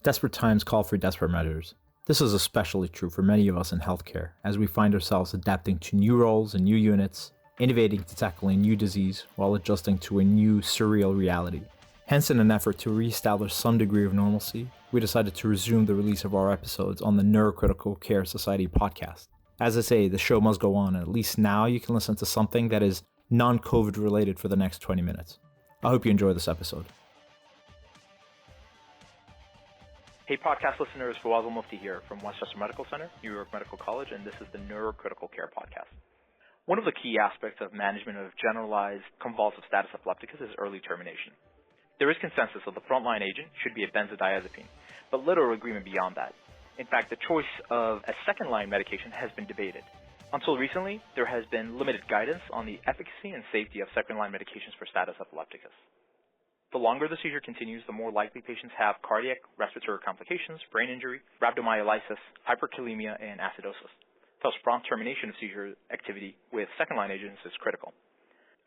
Desperate times call for desperate measures. This is especially true for many of us in healthcare, as we find ourselves adapting to new roles and new units, innovating to tackle a new disease while adjusting to a new surreal reality. Hence, in an effort to re-establish some degree of normalcy, we decided to resume the release of our episodes on the Neurocritical Care Society podcast. As I say, the show must go on, and at least now you can listen to something that is non-COVID related for the next 20 minutes. I hope you enjoy this episode. Hey podcast listeners, Fawaz Al-Mufti here from Westchester Medical Center, New York Medical College, and this is the Neurocritical Care Podcast. One of the key aspects of management of generalized convulsive status epilepticus is early termination. There is consensus that the frontline agent should be a benzodiazepine, but little agreement beyond that. In fact, the choice of a second-line medication has been debated. Until recently, there has been limited guidance on the efficacy and safety of second-line medications for status epilepticus. The longer the seizure continues, the more likely patients have cardiac, respiratory complications, brain injury, rhabdomyolysis, hyperkalemia, and acidosis. Thus, prompt termination of seizure activity with second-line agents is critical.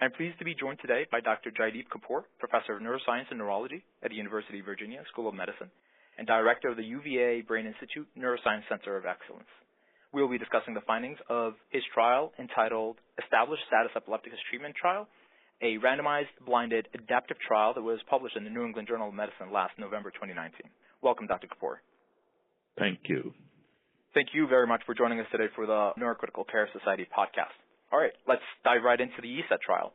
I'm pleased to be joined today by Dr. Jaideep Kapoor, Professor of Neuroscience and Neurology at the University of Virginia School of Medicine, and Director of the UVA Brain Institute Neuroscience Center of Excellence. We will be discussing the findings of his trial entitled Established Status Epilepticus Treatment Trial, a randomized, blinded, adaptive trial that was published in the New England Journal of Medicine last November 2019. Welcome, Dr. Kapoor. Thank you. Thank you very much for joining us today for the Neurocritical Care Society podcast. All right, let's dive right into the ESET trial.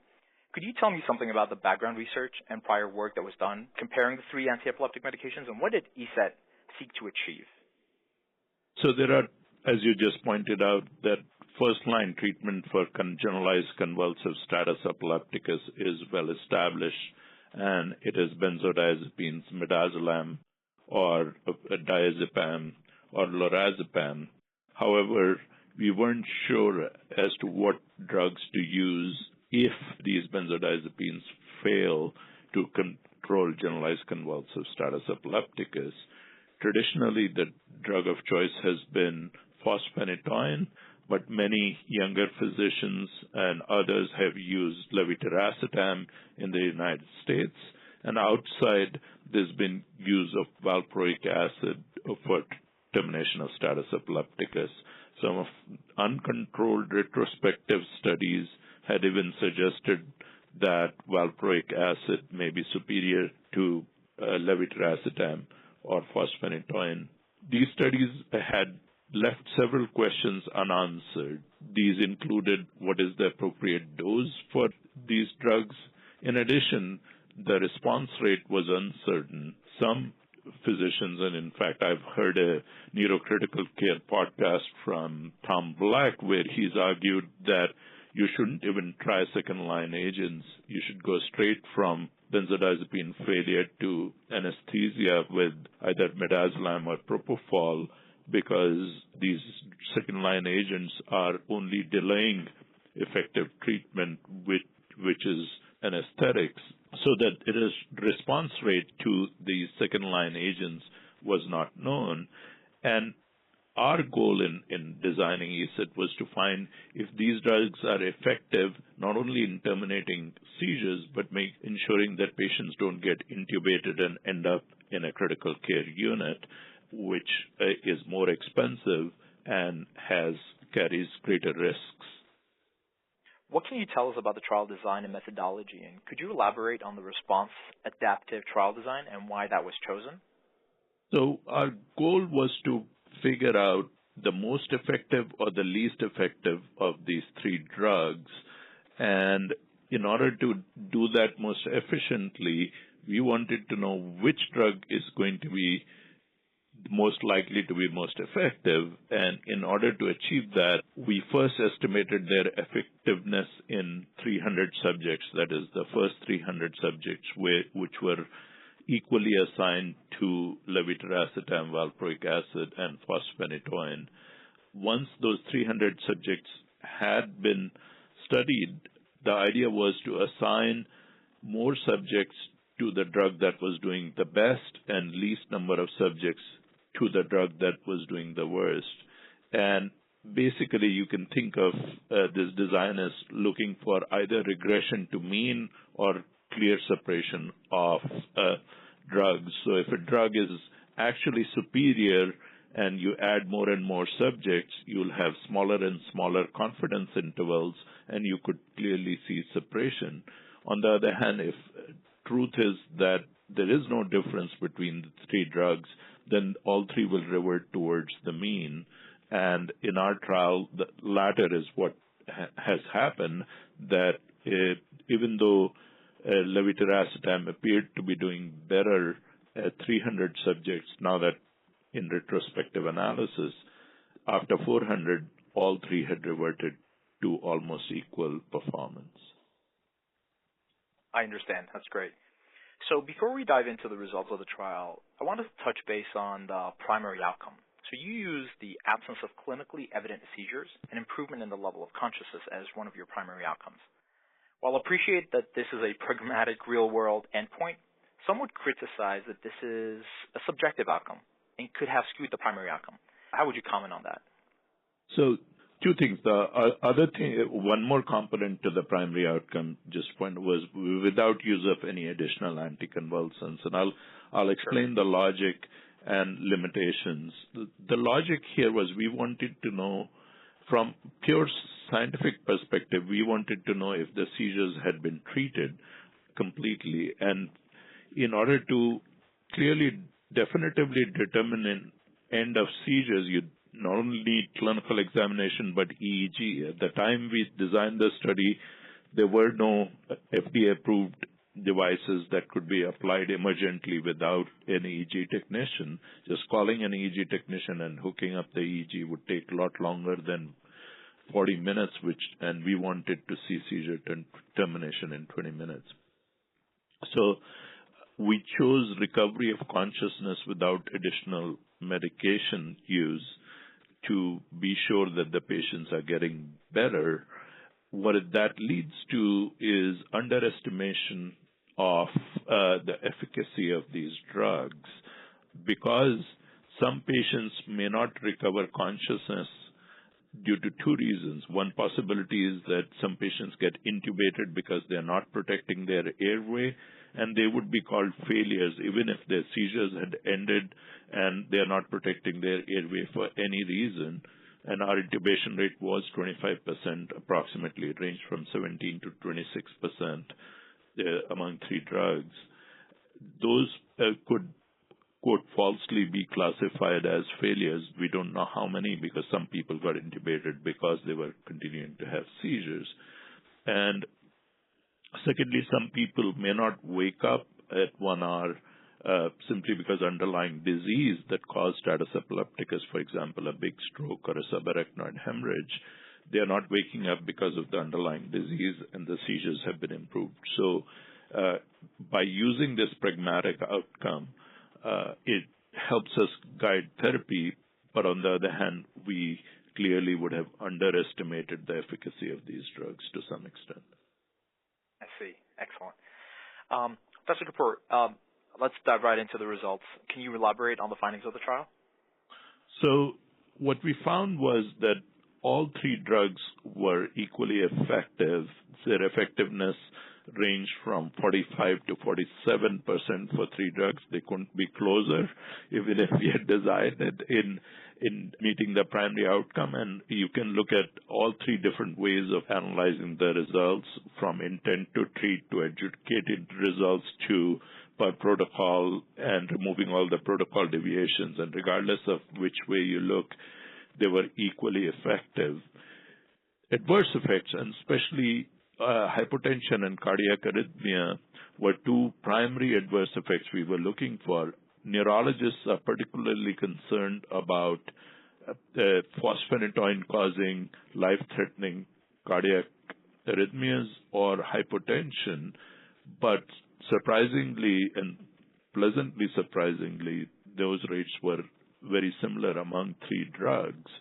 Could you tell me something about the background research and prior work that was done comparing the three anti-epileptic medications, and what did ESET seek to achieve? So there are, as you just pointed out, that first-line treatment for generalized convulsive status epilepticus is well established, and it is benzodiazepines, midazolam, or diazepam, or lorazepam. However, we weren't sure as to what drugs to use if these benzodiazepines fail to control generalized convulsive status epilepticus. Traditionally, the drug of choice has been fosphenytoin, but many younger physicians and others have used levetiracetam in the United States. And outside, there's been use of valproic acid for termination of status epilepticus. Some of uncontrolled retrospective studies had even suggested that valproic acid may be superior to levetiracetam or fosphenytoin. These studies had left several questions unanswered. These included what is the appropriate dose for these drugs. In addition, the response rate was uncertain. Some physicians, and in fact, I've heard a neurocritical care podcast from Tom Black where he's argued that you shouldn't even try second-line agents. You should go straight from benzodiazepine failure to anesthesia with either midazolam or propofol, because these second-line agents are only delaying effective treatment, which is anesthetics, so that response rate to these second-line agents was not known. And our goal in designing ESET was to find if these drugs are effective not only in terminating seizures, but ensuring that patients don't get intubated and end up in a critical care unit, which is more expensive and carries greater risks. What can you tell us about the trial design and methodology, and could you elaborate on the response adaptive trial design and why that was chosen? So our goal was to figure out the most effective or the least effective of these three drugs, and in order to do that most efficiently, we wanted to know which drug is going to be most likely to be most effective. And in order to achieve that, we first estimated their effectiveness in 300 subjects, that is, the first 300 subjects which were equally assigned to levetiracetam, valproic acid, and fosphenytoin. Once those 300 subjects had been studied, the idea was to assign more subjects to the drug that was doing the best and least number of subjects to the drug that was doing the worst. And basically, you can think of this design as looking for either regression to mean or clear separation of drugs. So if a drug is actually superior and you add more and more subjects, you'll have smaller and smaller confidence intervals, and you could clearly see separation. On the other hand, if truth is that there is no difference between the three drugs, then all three will revert towards the mean. And in our trial, the latter is what has happened, that even though levetiracetam appeared to be doing better at 300 subjects, now that in retrospective analysis, after 400, all three had reverted to almost equal performance. I understand. That's great. So before we dive into the results of the trial, I want to touch base on the primary outcome. So you use the absence of clinically evident seizures and improvement in the level of consciousness as one of your primary outcomes. While I appreciate that this is a pragmatic real-world endpoint, some would criticize that this is a subjective outcome and could have skewed the primary outcome. How would you comment on that? So two things. The other thing, one more component to the primary outcome, just point was without use of any additional anticonvulsants. And I'll explain the logic and limitations. The logic here was we wanted to know from pure scientific perspective, we wanted to know if the seizures had been treated completely. And in order to clearly, definitively determine an end of seizures, you not only need clinical examination, but EEG. At the time we designed the study, there were no FDA-approved devices that could be applied emergently without an EEG technician. Just calling an EEG technician and hooking up the EEG would take a lot longer than 40 minutes, and we wanted to see seizure termination in 20 minutes. So we chose recovery of consciousness without additional medication use to be sure that the patients are getting better. What that leads to is underestimation of the efficacy of these drugs, because some patients may not recover consciousness due to two reasons. One possibility is that some patients get intubated because they're not protecting their airway, and they would be called failures even if their seizures had ended and they're not protecting their airway for any reason. And our intubation rate was 25% approximately. It ranged from 17 to 26% among three drugs. Those could, quote, falsely be classified as failures. We don't know how many, because some people got intubated because they were continuing to have seizures. And secondly, some people may not wake up at 1 hour simply because underlying disease that caused status epilepticus, for example, a big stroke or a subarachnoid hemorrhage, they are not waking up because of the underlying disease, and the seizures have been improved. So by using this pragmatic outcome, it helps us guide therapy, but on the other hand, we clearly would have underestimated the efficacy of these drugs to some extent. I see. Excellent. Dr. Kapoor, let's dive right into the results. Can you elaborate on the findings of the trial? So what we found was that all three drugs were equally effective. Their effectiveness ranged from 45 to 47% for three drugs. They couldn't be closer, even if we had desired it in meeting the primary outcome. And you can look at all three different ways of analyzing the results, from intent to treat to adjudicated results to per protocol, and removing all the protocol deviations. And regardless of which way you look, they were equally effective. Adverse effects, and especially hypotension and cardiac arrhythmia, were two primary adverse effects we were looking for. Neurologists are particularly concerned about phosphoenatoin causing life-threatening cardiac arrhythmias or hypotension, but surprisingly and pleasantly surprisingly, those rates were very similar among three drugs.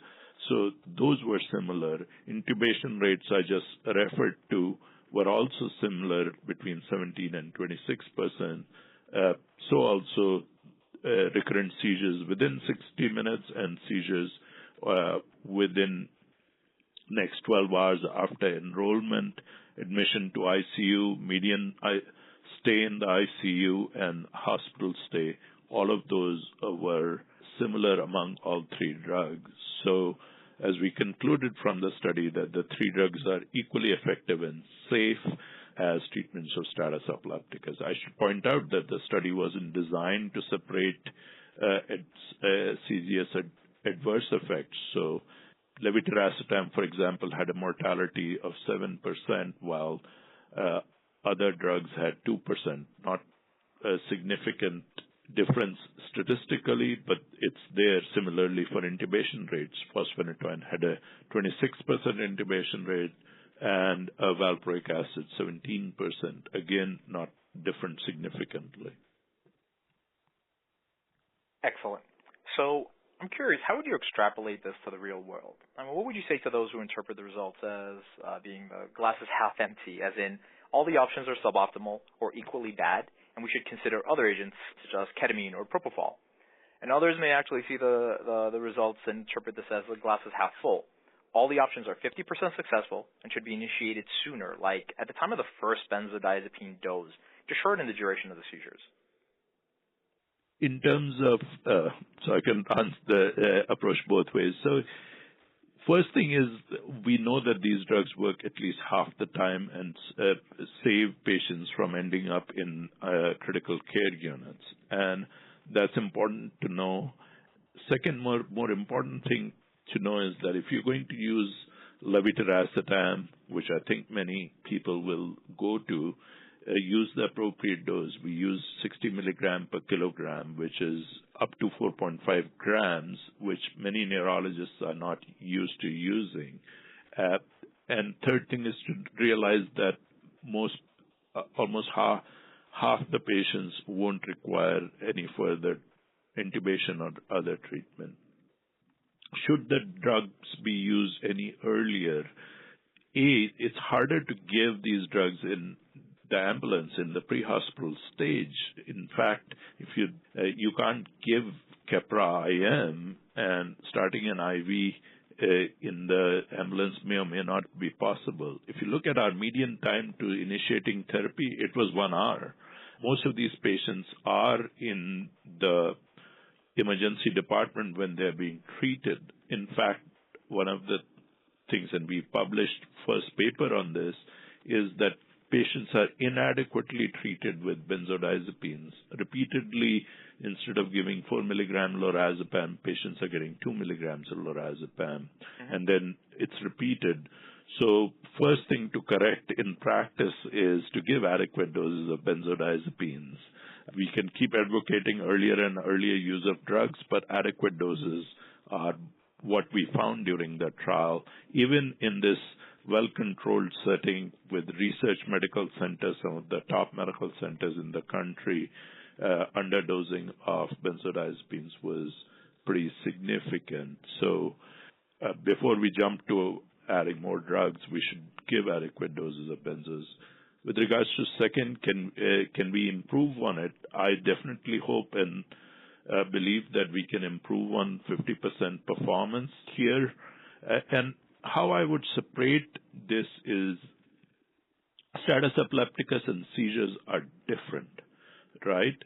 So those were similar. Intubation rates I just referred to were also similar, between 17 and 26%. So also recurrent seizures within 60 minutes and seizures within next 12 hours after enrollment, admission to ICU, median stay in the ICU, and hospital stay all of those were similar among all three drugs. So as we concluded from the study that the three drugs are equally effective and safe as treatments of status epilepticus. I should point out that the study wasn't designed to separate serious adverse effects. So levetiracetam, for example, had a mortality of 7%, while other drugs had 2%. Not a significant difference statistically, but it's there. Similarly for intubation rates, fosfenitoin had a 26% intubation rate, and valproic acid 17%. Again, not different significantly. Excellent. So I'm curious, how would you extrapolate this to the real world? I mean, what would you say to those who interpret the results as being the glass is half empty, as in all the options are suboptimal or equally bad, and we should consider other agents such as ketamine or propofol? And others may actually see the results and interpret this as the glass is half full. All the options are 50% successful and should be initiated sooner, like at the time of the first benzodiazepine dose, to shorten the duration of the seizures. In terms of, so I can answer the approach both ways. So first thing is we know that these drugs work at least half the time and save patients from ending up in critical care units. And that's important to know. Second, more important thing to know is that if you're going to use levetiracetam, which I think many people will go to, use the appropriate dose. We use 60 milligram per kilogram, which is up to 4.5 grams, which many neurologists are not used to using. And third thing is to realize that almost half the patients won't require any further intubation or other treatment. Should the drugs be used any earlier? It's harder to give these drugs in the ambulance in the pre-hospital stage. In fact, if you can't give Keppra IM, and starting an IV in the ambulance may or may not be possible. If you look at our median time to initiating therapy, it was 1 hour. Most of these patients are in the emergency department when they're being treated. In fact, one of the things, and we published first paper on this, is that patients are inadequately treated with benzodiazepines. Repeatedly, instead of giving 4 milligram lorazepam, patients are getting 2 milligrams of lorazepam, and then it's repeated. So first thing to correct in practice is to give adequate doses of benzodiazepines. We can keep advocating earlier and earlier use of drugs, but adequate doses are what we found during the trial. Even in this well-controlled setting with research medical centers, some of the top medical centers in the country, underdosing of benzodiazepines was pretty significant. So before we jump to adding more drugs, we should give adequate doses of benzos. With regards to second, can we improve on it? I definitely hope and believe that we can improve on 50% performance here. And how I would separate this is status epilepticus and seizures are different, right?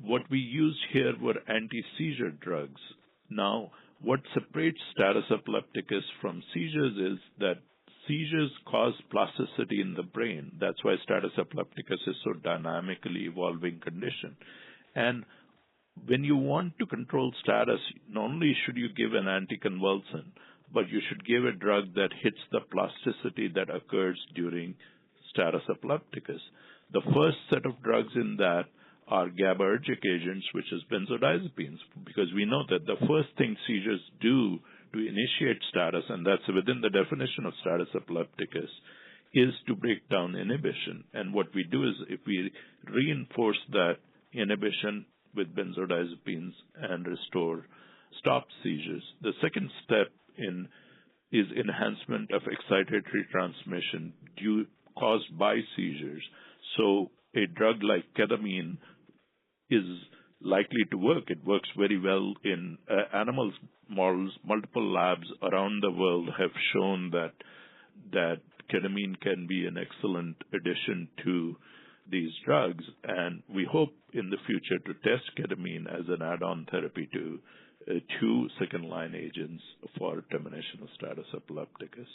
What we used here were anti-seizure drugs. Now, what separates status epilepticus from seizures is that seizures cause plasticity in the brain. That's why status epilepticus is so dynamically evolving condition. And when you want to control status, not only should you give an anticonvulsant, but you should give a drug that hits the plasticity that occurs during status epilepticus. The first set of drugs in that are GABAergic agents, which is benzodiazepines, because we know that the first thing seizures do to initiate status, and that's within the definition of status epilepticus, is to break down inhibition. And what we do is if we reinforce that inhibition with benzodiazepines and stop seizures. The second step is enhancement of excitatory transmission caused by seizures. So a drug like ketamine is likely to work. It works very well in animal models. Multiple labs around the world have shown that ketamine can be an excellent addition to these drugs, and we hope in the future to test ketamine as an add-on therapy to two second-line agents for termination of status epilepticus.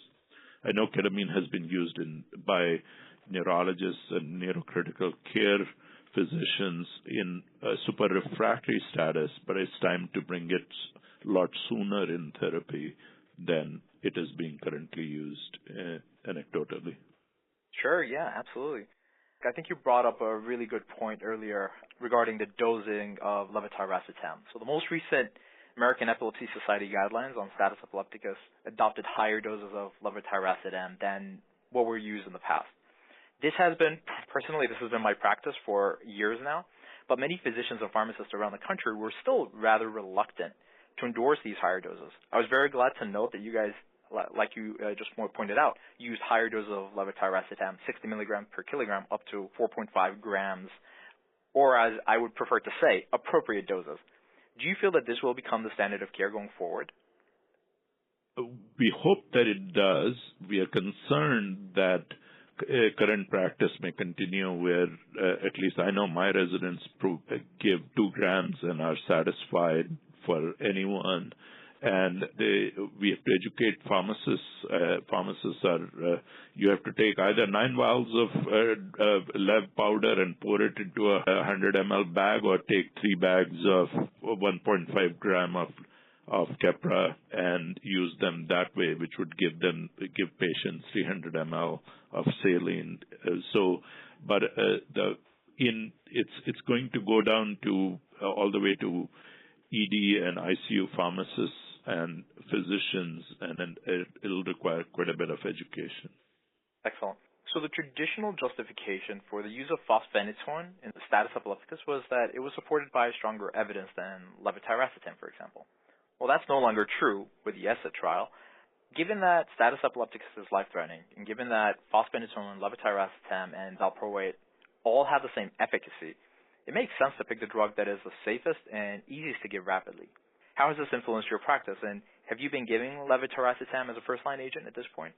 I know ketamine has been used by neurologists and neurocritical care physicians in super refractory status, but it's time to bring it a lot sooner in therapy than it is being currently used anecdotally. Sure, yeah, absolutely. I think you brought up a really good point earlier regarding the dosing of levetiracetam. So the most recent American Epilepsy Society guidelines on status epilepticus adopted higher doses of levetiracetam than what were used in the past. This has been my practice for years now, but many physicians and pharmacists around the country were still rather reluctant to endorse these higher doses. I was very glad to note that you guys, like you just pointed out, used higher doses of levetiracetam, 60 milligrams per kilogram up to 4.5 grams, or as I would prefer to say, appropriate doses. Do you feel that this will become the standard of care going forward? We hope that it does. We are concerned that current practice may continue where, at least I know my residents give 2 grams and are satisfied for anyone. And we have to educate pharmacists. Pharmacists are, you have to take either 9 vials of lev powder and pour it into a 100 ml bag, or take 3 bags of 1.5 gram of Keppra and use them that way, which would give patients 300 ml of saline. It's going to go down to all the way to ED and ICU pharmacists and physicians, and then it'll require quite a bit of education. Excellent. So the traditional justification for the use of fosphenytoin in the status epilepticus was that it was supported by stronger evidence than levetiracetam, for example. Well, that's no longer true with the ESSET trial. Given that status epilepticus is life-threatening, and given that fosphenytoin, levetiracetam, and valproate all have the same efficacy, it makes sense to pick the drug that is the safest and easiest to give rapidly. How has this influenced your practice, and have you been giving levetiracetam as a first-line agent at this point?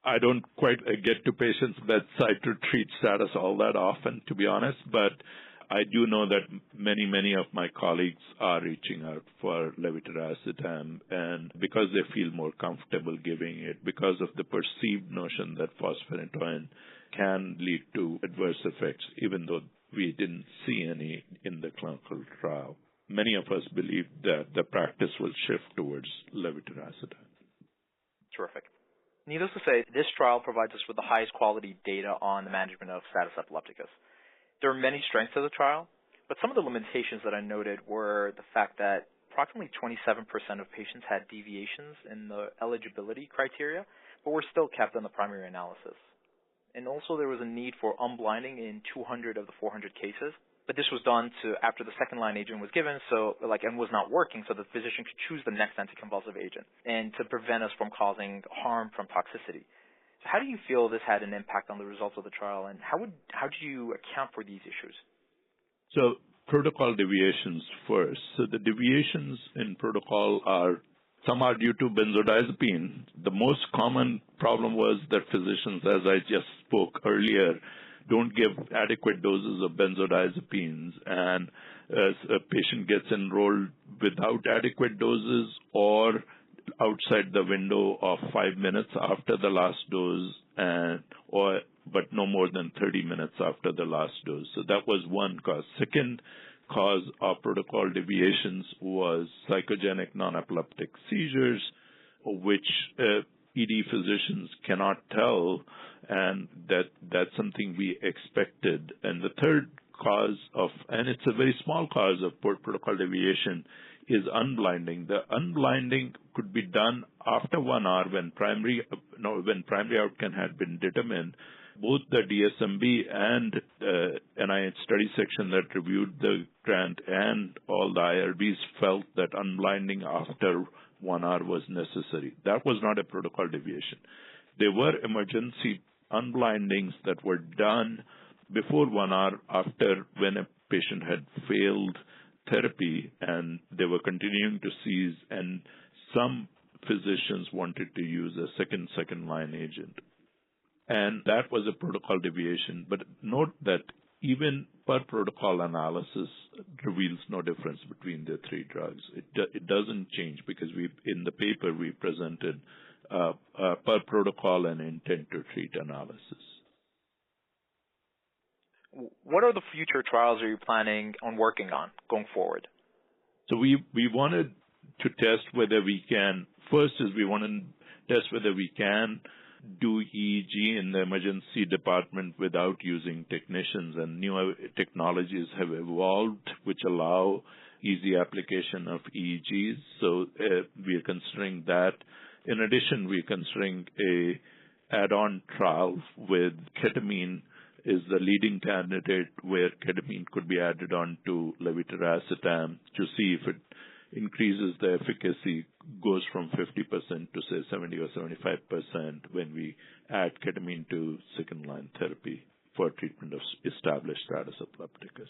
I don't quite get to patients' bedside to treat status all that often, to be honest, but I do know that many of my colleagues are reaching out for levetiracetam, and because they feel more comfortable giving it, because of the perceived notion that fosphenytoin can lead to adverse effects, even though we didn't see any in the clinical trial. Many of us believe that the practice will shift towards levetiracetam. Terrific. Needless to say, this trial provides us with the highest quality data on the management of status epilepticus. There are many strengths to the trial, but some of the limitations that I noted were the fact that approximately 27% of patients had deviations in the eligibility criteria, but were still kept in the primary analysis. And also there was a need for unblinding in 200 of the 400 cases, but this was done after the second-line agent was given, and was not working, so the physician could choose the next anticonvulsive agent, and to prevent us from causing harm from toxicity. So how do you feel this had an impact on the results of the trial, and how do you account for these issues? So protocol deviations first. So the deviations in protocol some are due to benzodiazepine. The most common problem was that physicians, as I just spoke earlier, don't give adequate doses of benzodiazepines, and a patient gets enrolled without adequate doses or outside the window of 5 minutes after the last dose, but no more than 30 minutes after the last dose. So that was one cause. Second cause of protocol deviations was psychogenic non-epileptic seizures, which ED physicians cannot tell, and that's something we expected. And the third cause and it's a very small cause of protocol deviation, is unblinding. The unblinding could be done after 1 hour when primary outcome had been determined. Both the DSMB and NIH study section that reviewed the grant and all the IRBs felt that unblinding after 1 hour was necessary. That was not a protocol deviation. There were emergency unblindings that were done before 1 hour after when a patient had failed therapy and they were continuing to seize, and some physicians wanted to use a second line agent. And that was a protocol deviation. But note that even per protocol analysis reveals no difference between the three drugs. It doesn't change because in the paper we presented per protocol and intent to treat analysis. What are the future trials are you planning on working on going forward? So we wanted to test whether we can, first is we want to test whether we can do EEG in the emergency department without using technicians, and new technologies have evolved which allow easy application of EEGs. So we are considering that. In addition, we're considering a add-on trial with ketamine is the leading candidate where ketamine could be added on to levetiracetam to see if it increases the efficacy, goes from 50% to say 70 or 75% when we add ketamine to second-line therapy for treatment of established status epilepticus.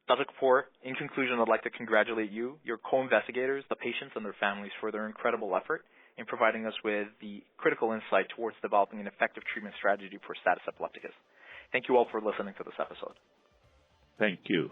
Dr. Kapoor, in conclusion, I'd like to congratulate you, your co-investigators, the patients, and their families for their incredible effort in providing us with the critical insight towards developing an effective treatment strategy for status epilepticus. Thank you all for listening to this episode. Thank you.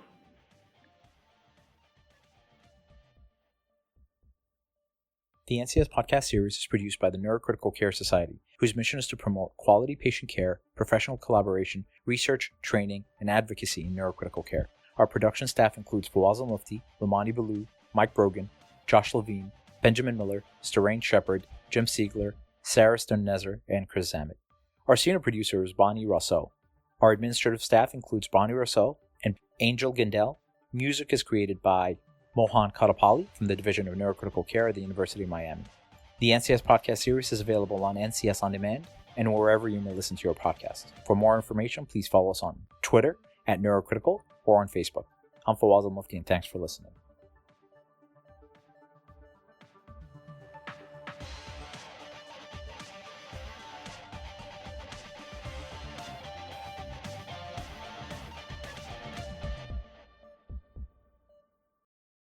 The NCS podcast series is produced by the Neurocritical Care Society, whose mission is to promote quality patient care, professional collaboration, research, training, and advocacy in neurocritical care. Our production staff includes Fawaz Al-Mufti, Ramani Baloo, Mike Brogan, Josh Levine, Benjamin Miller, Sterain Shepard, Jim Siegler, Sarah Stern-Nezer, and Chris Zamet. Our senior producer is Bonnie Rousseau. Our administrative staff includes Bonnie Rousseau and Angel Gindel. Music is created by Mohan Kadapali from the Division of Neurocritical Care at the University of Miami. The NCS podcast series is available on NCS On Demand and wherever you may listen to your podcast. For more information, please follow us on Twitter @Neurocritical or on Facebook. I'm Fawaz Al-Mufti, and thanks for listening.